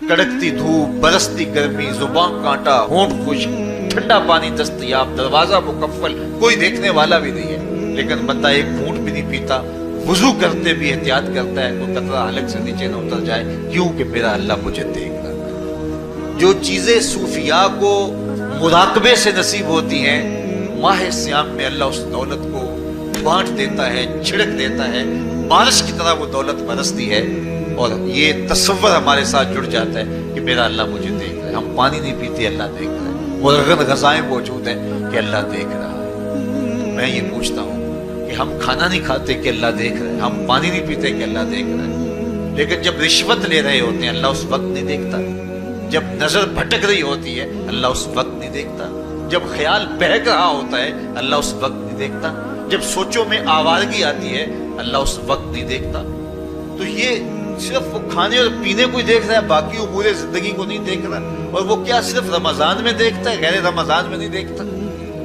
کڑکتی دھوپ، برستی گرمی، زبان کانٹا، ہونٹ خشک، ٹھنڈا پانی دستیاب، دروازہ مکفل، کوئی دیکھنے والا بھی نہیں ہے، لیکن بندہ ایک گھونٹ بھی نہیں پیتا، وضو کرتے بھی احتیاط کرتا ہے کوئی قطرہ حلق سے نیچے نہ اتر جائے، کیوں کہ میرا اللہ مجھے دیکھ رہا ہے۔ جو چیزیں صوفیاء کو مراقبے سے نصیب ہوتی ہیں، ماہ سیام میں اللہ اس دولت کو بانٹ دیتا ہے، چھڑک دیتا ہے، بارش کی طرح وہ دولت برستی ہے، اور یہ تصور ہمارے ساتھ جڑ جاتا ہے کہ میرا اللہ مجھے دیکھ رہا ہے۔ ہم پانی نہیں پیتے، اللہ دیکھ رہا ہے، مرغن غذائیں موجود ہیں کہ اللہ دیکھ رہا ہے۔ میں یہ پوچھتا ہوں کہ ہم کھانا نہیں کھاتے کہ اللہ دیکھ رہا ہے، ہم پانی نہیں پیتے کہ اللہ دیکھ رہا ہے، لیکن جب رشوت لے رہے ہوتے ہیں اللہ اس وقت نہیں دیکھتا، جب نظر بھٹک رہی ہوتی ہے اللہ اس وقت نہیں دیکھتا، جب خیال بہک رہا ہوتا ہے اللہ اس وقت نہیں دیکھتا، جب سوچوں میں آوارگی آتی ہے اللہ اس وقت نہیں دیکھتا۔ تو یہ صرف وہ کھانے اور پینے کو ہی دیکھ رہا ہے، باقی امور زندگی کو نہیں دیکھ رہا، اور وہ کیا صرف رمضان میں دیکھتا ہے، غیر رمضان میں نہیں دیکھتا۔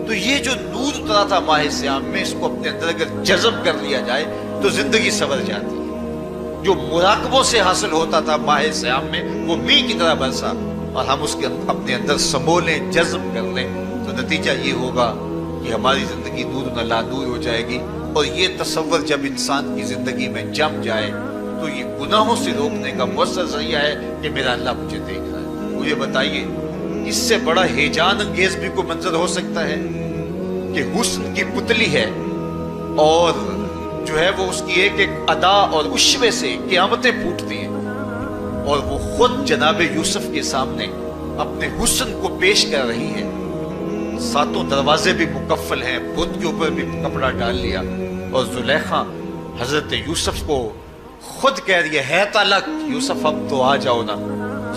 تو یہ جو نور اترا تھا ماہ سیام میں، اس کو اپنے اندر اگر جذب کر لیا جائے تو زندگی سنور جاتی ہے۔ جو مراقبوں سے حاصل ہوتا تھا ماہ سیام میں، وہ میںہ کی طرح برسا، اور ہم اس کے اپنے اندر سمولیں، جذب کر لیں، تو نتیجہ یہ ہوگا کہ ہماری زندگی نور نلا نور ہو جائے گی۔ اور یہ تصور جب انسان کی زندگی میں جم جائے تو یہ گناہوں سے روکنے کا مؤثر ذریعہ ہے کہ میرا اللہ مجھے دیکھ رہا ہے۔ مجھے بتائیے اس سے بڑا ہیجان انگیز بھی کوئی منظر ہو سکتا ہے کہ حسن کی پتلی ہے، اور جو ہے وہ اس کی ایک ایک ادا اور اشوے سے قیامتیں پھوٹتی ہیں، اور وہ خود جناب یوسف کے سامنے اپنے حسن کو پیش کر رہی ہے، ساتوں دروازے بھی مکفل ہیں، بت کے اوپر بھی کپڑا ڈال لیا، اور زلیخا حضرت یوسف کو خود کہہ رہی ہے طالق یوسف اب تو آ جاؤ نا،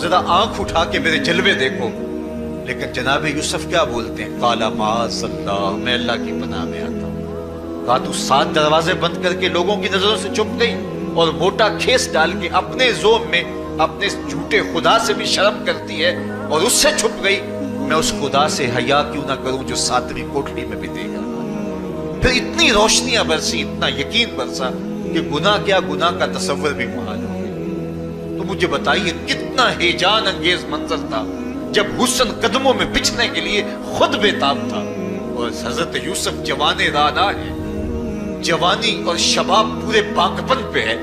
ذرا آنکھ اٹھا کے میرے جلوے دیکھو۔ لیکن جناب یوسف کیا بولتے ہیں؟ قال معاذ اللہ، میں اللہ کی پناہ میں آتا ہوں۔ کہا تو 7 دروازے بند کر کے لوگوں کی نظروں سے چھپ گئی، اور موٹا کھیس ڈال کے اپنے زوم میں اپنے جھوٹے خدا سے بھی شرم کرتی ہے اور اس سے چھپ گئی، میں اس خدا سے حیا کیوں نہ کروں جو 7ویں کوٹڑی میں بھی دیکھ رہا۔ پھر اتنی روشنیاں برسی، اتنا یقین برسا کہ گناہ کیا، گناہ کا تصور بھی محال ہو گیا۔ تو مجھے بتائیے کتنا ہیجان انگیز منظر تھا جب حسن قدموں میں بچھنے کے لیے خود بےتاب تھا، اور حضرت یوسف جوان رانا ہے، جوانی اور شباب پورے پاکپن پہ ہے،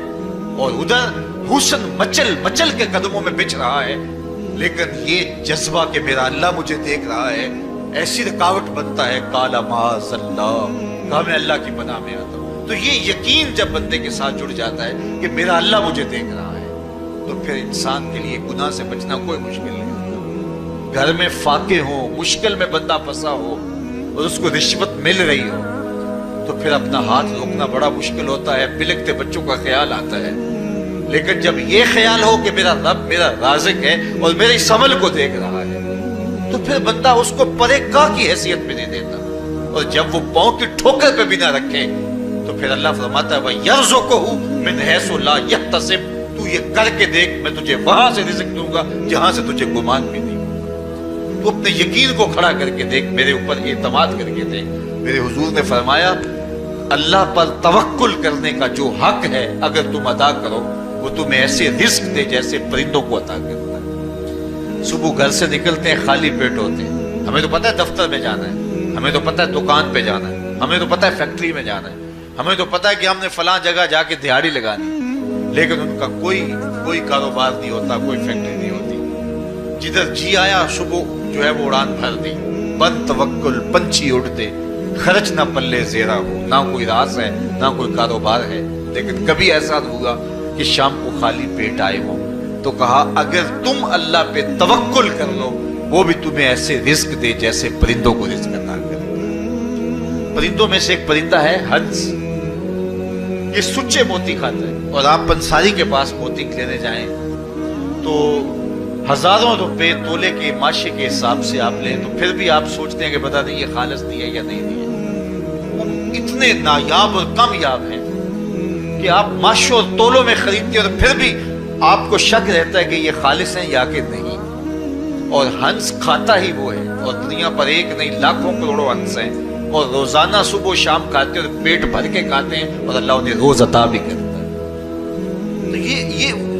اور ادھر حسن مچل مچل کے قدموں میں بچھ رہا ہے، لیکن یہ جذبہ کہ میرا اللہ مجھے دیکھ رہا ہے ایسی رکاوٹ بنتا ہے۔ قال معاذ اللہ، کہا میں اللہ کی پناہ میں آتا ہوں۔ تو یہ یقین جب بندے کے ساتھ جڑ جاتا ہے کہ میرا اللہ مجھے دیکھ رہا ہے، تو پھر انسان کے لیے گناہ سے بچنا کوئی مشکل نہیں ہوتا۔ گھر میں فاقے ہوں، مشکل میں بندہ پھنسا ہو اور اس کو رشوت مل رہی ہو، تو پھر اپنا ہاتھ روکنا بڑا مشکل ہوتا ہے، بلکتے بچوں کا خیال آتا ہے۔ لیکن جب یہ خیال ہو کہ میرا رب میرا رازق ہے اور میرے اس عمل کو دیکھ رہا ہے، تو پھر بندہ اس کو پرے کا کی حیثیت میں نہیں دیتا، اور جب وہ پاؤں کی ٹھوکر پہ بھی نہ رکھے تو پھر اللہ فرماتا ہے وَيَرْزُقُهُ مِنْ حَيْثُ لَا يَحْتَسِبُ، تو یہ کر کے دیکھ میں تجھے وہاں سے رزق دوں گا جہاں سے تجھے گمان بھی نہیں ہوگا۔ تو اپنے یقین کو کھڑا کر کے دیکھ، میرے اوپر اعتماد کر کے دیکھ۔ میرے حضور نے فرمایا اللہ پر توکل کرنے کا جو حق ہے اگر تم ادا کرو، وہ تمہیں ایسے رزق دے جیسے پرندوں کو عطا کرتا ہے۔ صبح گھر سے نکلتے ہیں خالی پیٹ ہوتے ہیں، ہمیں تو پتہ ہے دفتر میں جانا ہے، ہمیں تو پتہ ہے دکان پہ جانا ہے، ہمیں تو پتہ ہے فیکٹری میں جانا ہے، ہمیں تو پتہ ہے کہ ہم نے فلاں جگہ جا کے دیہڑی لگانی ہے، لیکن ان کا کوئی کاروبار نہیں ہوتا، کوئی فیکٹری نہیں ہوتی۔ جدھر جی آیا صبح جو ہے وہ اڑان بھر دی، بند توکل پنچھی اڑتے، خرچ نہ پلے زیرہ ہو، نہ کوئی راز ہے نہ کوئی کاروبار ہے۔ لیکن کبھی ایسا ہوا کہ شام کو خالی پیٹ آئے ہو، تو کہا اگر تم اللہ پہ توکل کر لو وہ بھی تمہیں ایسے رزق دے جیسے پرندوں کو رزق عطا کرتا ہے۔ پرندوں میں سے ایک پرندہ ہے ہنس، یہ سچے موتی کھاتا ہے، اور آپ پنساری کے پاس موتی لینے جائیں تو ہزاروں روپے تولے کے ماشے کے حساب سے آپ لیں، تو پھر بھی آپ سوچتے ہیں کہ پتہ نہیں یہ خالص دی ہے یا نہیں دی ہے۔ وہ اتنے نایاب اور کامیاب ہیں کہ آپ ماشوں اور تولوں میں خریدتے ہیں، اور پھر بھی آپ کو شک رہتا ہے کہ یہ خالص ہیں یا کہ نہیں۔ اور ہنس کھاتا ہی وہ ہے، اور دنیا پر ایک نہیں لاکھوں کروڑوں ہنس ہیں، اور روزانہ صبح و شام کھاتے ہیں اور پیٹ بھر کے کھاتے ہیں، اور اللہ انہیں روز عطا بھی کرتا ہے۔ تو یہ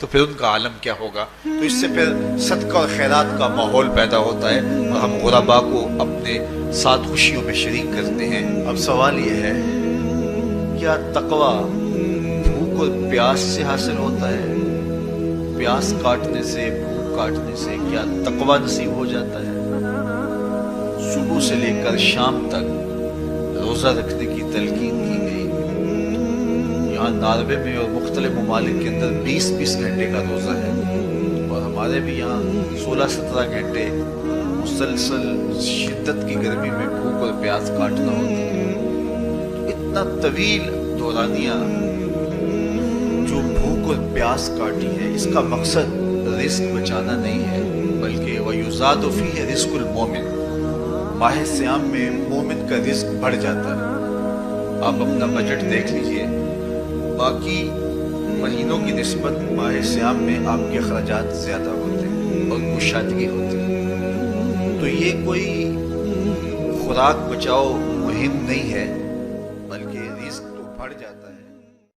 تو پھر ان کا عالم کیا ہوگا؟ تو اس سے پھر صدقہ اور خیرات کا ماحول پیدا ہوتا ہے اور ہم غربا کو اپنے ساتھ خوشیوں میں شریک کرتے ہیں۔ اب سوال یہ ہے، کیا تقویٰ بھوک اور پیاس سے حاصل ہوتا ہے؟ پیاس کاٹنے سے، بھوک کاٹنے سے کیا تقویٰ نصیب ہو جاتا ہے؟ صبح سے لے کر شام تک روزہ رکھنے کی تلقین کی گئی۔ یہاں ناروے میں اور مختلف ممالک کے اندر 20-20 گھنٹے کا روزہ ہے، اور ہمارے بھی یہاں 16-17 گھنٹے مسلسل شدت کی گرمی میں بھوک اور پیاس کاٹنا ہوتی ہے۔ اتنا طویل دورانیہ جو بھوک اور پیاس کاٹی ہے، اس کا مقصد رزق بچانا نہیں ہے، بلکہ وَيُزَادُ فِيهِ رِزْقُ الْمُؤْمِنِ، ماہ سیام میں مومن کا رزق بڑھ جاتا ہے۔ آپ اپنا بجٹ دیکھ لیجئے، باقی مہینوں کی نسبت ماہ سیام میں آپ کے اخراجات زیادہ ہوتے ہیں اور کشادگی ہوتی ہے۔ تو یہ کوئی خوراک بچاؤ مہم نہیں ہے،